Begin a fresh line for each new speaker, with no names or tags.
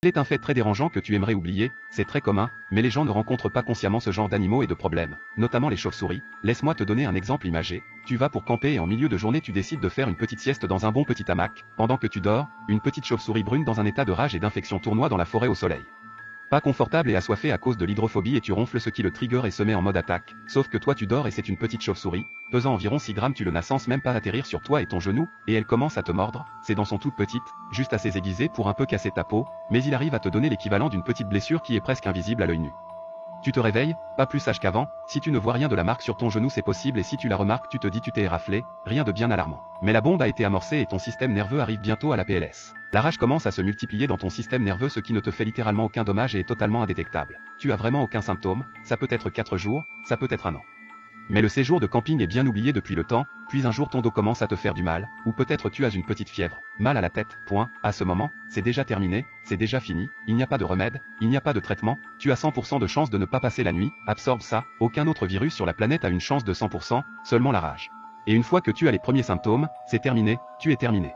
Il est un fait très dérangeant que tu aimerais oublier, c'est très commun, mais les gens ne rencontrent pas consciemment ce genre d'animaux et de problèmes, notamment les chauves-souris. Laisse-moi te donner un exemple imagé. Tu vas pour camper et en milieu de journée tu décides de faire une petite sieste dans un bon petit hamac. Pendant que tu dors, une petite chauve-souris brune dans un état de rage et d'infection tournoie dans la forêt au soleil. Pas confortable et assoiffé à cause de l'hydrophobie et tu ronfles ce qui le trigger et se met en mode attaque, sauf que toi tu dors et c'est une petite chauve-souris, pesant environ 6 grammes tu le n'as sens même pas atterrir sur toi et ton genou, et elle commence à te mordre, ses dents sont toutes petites, juste assez aiguisées pour un peu casser ta peau, mais il arrive à te donner l'équivalent d'une petite blessure qui est presque invisible à l'œil nu. Tu te réveilles, pas plus sage qu'avant, si tu ne vois rien de la marque sur ton genou c'est possible et si tu la remarques tu te dis tu t'es éraflé, rien de bien alarmant. Mais la bombe a été amorcée et ton système nerveux arrive bientôt à la PLS. La rage commence à se multiplier dans ton système nerveux ce qui ne te fait littéralement aucun dommage et est totalement indétectable. Tu as vraiment aucun symptôme, ça peut être 4 jours, ça peut être un an. Mais le séjour de camping est bien oublié depuis le temps, puis un jour ton dos commence à te faire du mal, ou peut-être tu as une petite fièvre, mal à la tête, point, à ce moment, c'est déjà terminé, c'est déjà fini, il n'y a pas de remède, il n'y a pas de traitement, tu as 100% de chance de ne pas passer la nuit, absorbe ça, aucun autre virus sur la planète a une chance de 100%, seulement la rage. Et une fois que tu as les premiers symptômes, c'est terminé, tu es terminé.